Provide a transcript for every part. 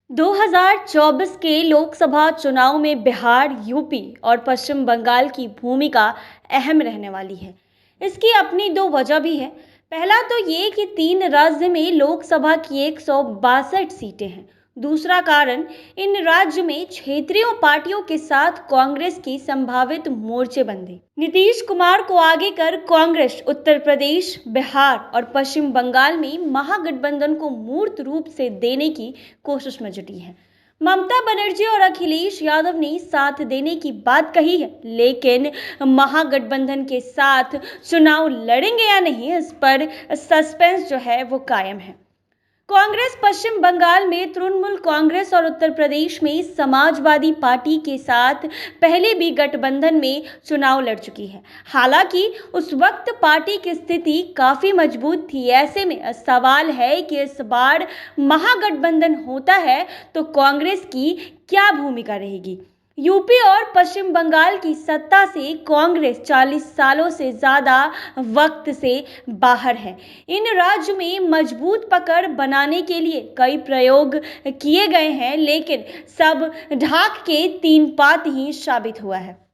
2024 के लोकसभा चुनाव में बिहार, यूपी और पश्चिम बंगाल की भूमिका अहम रहने वाली है। इसकी अपनी दो वजह भी है। पहला तो ये कि तीन राज्य में लोकसभा की 162 सीटें हैं। दूसरा कारण, इन राज्य में क्षेत्रीय पार्टियों के साथ कांग्रेस की संभावित मोर्चेबंदी। नीतीश कुमार को आगे कर कांग्रेस उत्तर प्रदेश, बिहार और पश्चिम बंगाल में महागठबंधन को मूर्त रूप से देने की कोशिश में जुटी है। ममता बनर्जी और अखिलेश यादव ने साथ देने की बात कही है, लेकिन महागठबंधन के साथ चुनाव लड़ेंगे या नहीं, इस पर सस्पेंस जो है वो कायम है। कांग्रेस पश्चिम बंगाल में तृणमूल कांग्रेस और उत्तर प्रदेश में समाजवादी पार्टी के साथ पहले भी गठबंधन में चुनाव लड़ चुकी है। हालांकि उस वक्त पार्टी की स्थिति काफी मजबूत थी। ऐसे में सवाल है कि इस बार महागठबंधन होता है तो कांग्रेस की क्या भूमिका रहेगी। यूपी और पश्चिम बंगाल की सत्ता से कांग्रेस 40 सालों से ज्यादा वक्त से बाहर है। इन राज्य में मजबूत पकड़ बनाने के लिए कई प्रयोग किए गए हैं, लेकिन सब ढाक के तीन पात ही साबित हुआ है।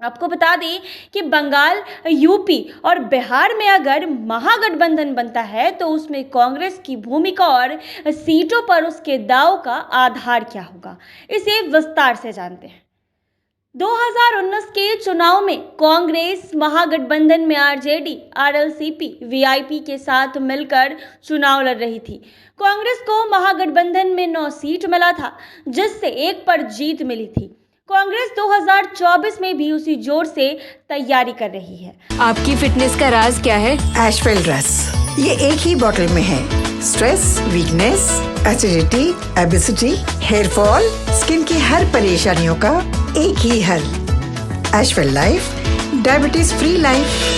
आपको बता दें कि बंगाल, यूपी और बिहार में अगर महागठबंधन बनता है तो उसमें कांग्रेस की भूमिका और सीटों पर उसके दांव का आधार क्या होगा, इसे विस्तार से जानते हैं। 2019 के चुनाव में कांग्रेस महागठबंधन में आरजेडी, आरएलसीपी, वीआईपी के साथ मिलकर चुनाव लड़ रही थी। कांग्रेस को महागठबंधन में 9 सीट मिला था, जिससे एक पर जीत मिली थी। कांग्रेस 2024 में भी उसी जोर से तैयारी कर रही है। आपकी फिटनेस का राज क्या है? एशवेल ड्रेस, ये एक ही बॉटल में है। Stress, weakness, acidity, obesity, hair fall, skin की हर परेशानियों का एक ही हल। Ashwell life, diabetes free life.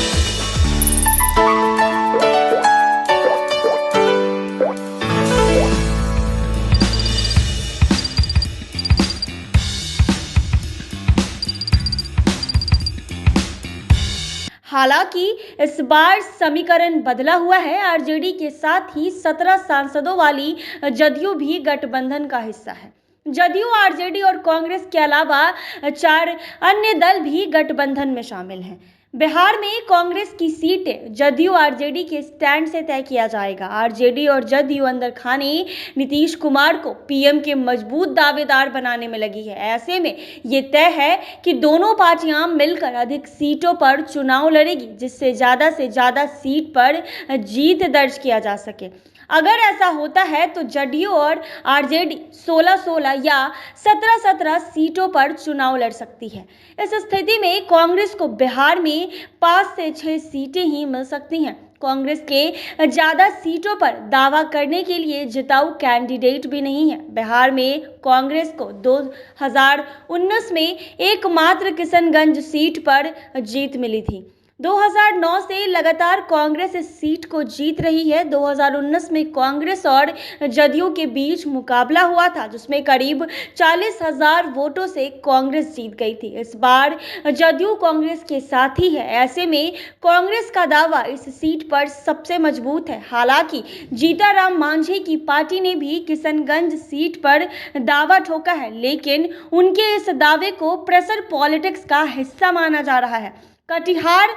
हालांकि इस बार समीकरण बदला हुआ है। आरजेडी के साथ ही 17 सांसदों वाली जदयू भी गठबंधन का हिस्सा है। जदयू, आरजेडी और कांग्रेस के अलावा 4 अन्य दल भी गठबंधन में शामिल हैं। बिहार में कांग्रेस की सीटें जदयू आरजेडी के स्टैंड से तय किया जाएगा। आरजेडी और जदयू अंदर खाने नीतीश कुमार को पीएम के मजबूत दावेदार बनाने में लगी है। ऐसे में ये तय है कि दोनों पार्टियां मिलकर अधिक सीटों पर चुनाव लड़ेगी, जिससे से ज्यादा सीट पर जीत दर्ज किया जा सके। अगर ऐसा होता है तो जदयू और आरजेडी 16-16 या 17-17 सीटों पर चुनाव लड़ सकती है। इस स्थिति में कांग्रेस को बिहार में 5 से 6 सीटें ही मिल सकती हैं। कांग्रेस के ज्यादा सीटों पर दावा करने के लिए जिताऊ कैंडिडेट भी नहीं है। बिहार में कांग्रेस को 2019 में एकमात्र किशनगंज सीट पर जीत मिली थी। 2009 से लगातार कांग्रेस इस सीट को जीत रही है। 2019 में कांग्रेस और जदयू के बीच मुकाबला हुआ था, जिसमें करीब 40,000 वोटों से कांग्रेस जीत गई थी। इस बार जदयू कांग्रेस के साथ ही है। ऐसे में कांग्रेस का दावा इस सीट पर सबसे मजबूत है। हालांकि जीताराम मांझी की पार्टी ने भी किशनगंज सीट पर दावा ठोका है, लेकिन उनके इस दावे को प्रेशर पॉलिटिक्स का हिस्सा माना जा रहा है। कटिहार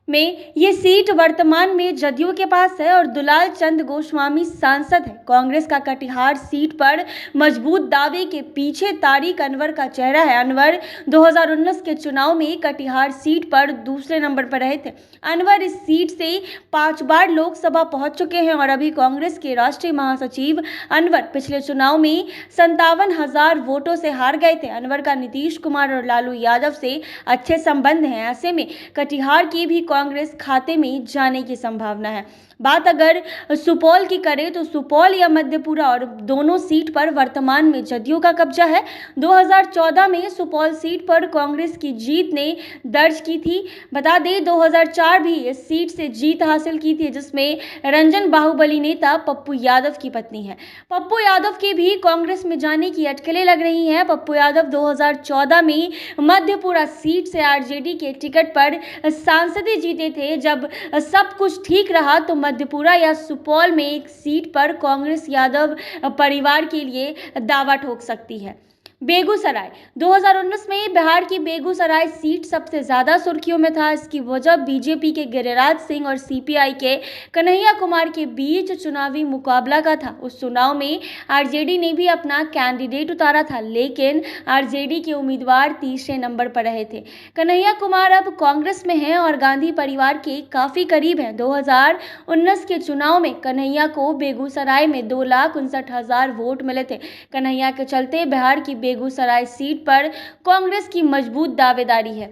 में ये सीट वर्तमान में जदयू के पास है और दुलाल चंद गोस्वामी सांसद है। कांग्रेस का कटिहार सीट पर मजबूत दावे के पीछे तारिक अनवर का चेहरा है। अनवर 2019 के चुनाव में कटिहार सीट पर दूसरे नंबर पर रहे थे। अनवर इस सीट से 5 बार लोकसभा पहुंच चुके हैं और अभी कांग्रेस के राष्ट्रीय महासचिव अनवर पिछले चुनाव में 57,000 वोटों से हार गए थे। अनवर का नीतीश कुमार और लालू यादव से अच्छे संबंध हैं। ऐसे में कटिहार की भी कांग्रेस खाते में जाने की संभावना है। बात अगर सुपौल की करें तो सुपौल या मधेपुरा और दोनों सीट पर वर्तमान में जदयू का कब्जा है। 2014 में सुपौल सीट पर कांग्रेस की जीत ने दर्ज की थी। बता दें 2004 भी इस सीट से जीत हासिल की थी, जिसमें रंजन बाहुबली नेता पप्पू यादव की पत्नी है। पप्पू यादव के भी कांग्रेस में जाने की अटकलें लग रही हैं। पप्पू यादव 2014 में मधेपुरा सीट से आरजेडी के टिकट पर सांसद जीते थे। जब सब कुछ ठीक रहा तो मधेपुरा या सुपौल में एक सीट पर कांग्रेस यादव परिवार के लिए दावा ठोक सकती है। बेगूसराय 2019 में बिहार की बेगूसराय सीट सबसे ज्यादा सुर्खियों में था। इसकी वजह बीजेपी के गिरिराज सिंह और सीपीआई के कन्हैया कुमार के बीच चुनावी मुकाबला का था। उस चुनाव में आरजेडी ने भी अपना कैंडिडेट उतारा था, लेकिन आरजेडी के उम्मीदवार तीसरे नंबर पर रहे थे। कन्हैया कुमार अब कांग्रेस में हैं और गांधी परिवार के काफी करीब हैं। 2019 के चुनाव में कन्हैया को बेगूसराय में 2,59,000 वोट मिले थे। कन्हैया के चलते बिहार की बेगूसराय सीट पर कांग्रेस की मजबूत दावेदारी है।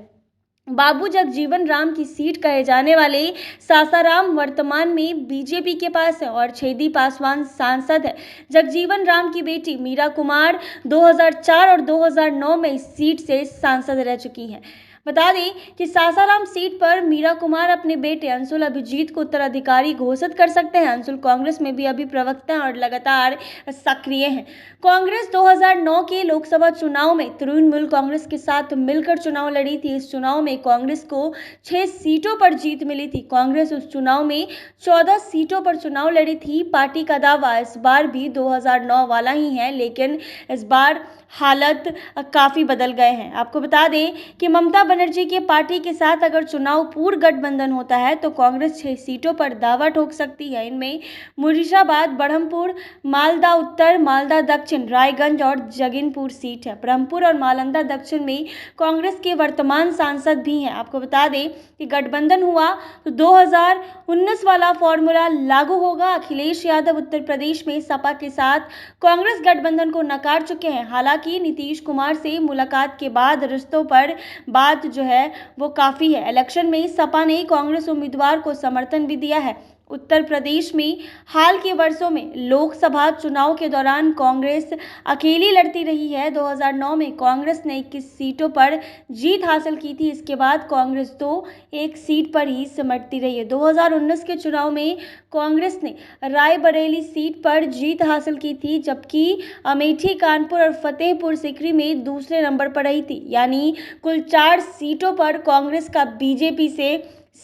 बाबू जगजीवन राम की सीट कहे जाने वाले सासाराम वर्तमान में बीजेपी के पास है और छेदी पासवान सांसद है। जगजीवन राम की बेटी मीरा कुमार 2004 और 2009 में इस सीट से सांसद रह चुकी हैं। बता दें कि सासाराम सीट पर मीरा कुमार अपने बेटे अंशुल अभिजीत को उत्तराधिकारी घोषित कर सकते हैं। अंशुल कांग्रेस में भी अभी प्रवक्ता हैं और लगातार सक्रिय हैं। कांग्रेस 2009 के लोकसभा चुनाव में तृणमूल कांग्रेस के साथ मिलकर चुनाव लड़ी थी। इस चुनाव में कांग्रेस को 6 सीटों पर जीत मिली थी। कांग्रेस उस चुनाव में 14 सीटों पर चुनाव लड़ी थी। पार्टी का दावा इस बार भी 2009 वाला ही है, लेकिन इस बार हालत काफी बदल गए हैं। आपको बता दें कि ममता बनर्जी के पार्टी के साथ अगर चुनाव पूर्ण गठबंधन होता है तो कांग्रेस 6 सीटों पर दावा ठोक सकती है। इनमें मुर्शिदाबाद, ब्रह्मपुर, मालदा उत्तर, मालदा दक्षिण, रायगंज और जगनपुर सीट है। ब्रह्मपुर और मालदा दक्षिण में कांग्रेस के वर्तमान सांसद भी हैं। आपको बता दें कि गठबंधन हुआ तो 2019 वाला फॉर्मूला लागू होगा। अखिलेश यादव उत्तर प्रदेश में सपा के साथ कांग्रेस गठबंधन को नकार चुके हैं। हालांकि नीतीश कुमार से मुलाकात के बाद रिश्तों पर बात जो है वो काफी है। इलेक्शन में सपा ने कांग्रेस उम्मीदवार को समर्थन भी दिया है। उत्तर प्रदेश में हाल के वर्षों में लोकसभा चुनाव के दौरान कांग्रेस अकेली लड़ती रही है। 2009 में कांग्रेस ने 21 सीटों पर जीत हासिल की थी। इसके बाद कांग्रेस तो एक सीट पर ही सिमटती रही है। 2019 के चुनाव में कांग्रेस ने रायबरेली सीट पर जीत हासिल की थी, जबकि अमेठी, कानपुर और फतेहपुर सीकरी में दूसरे नंबर पर रही थी। यानी कुल 4 सीटों पर कांग्रेस का बीजेपी से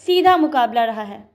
सीधा मुकाबला रहा है।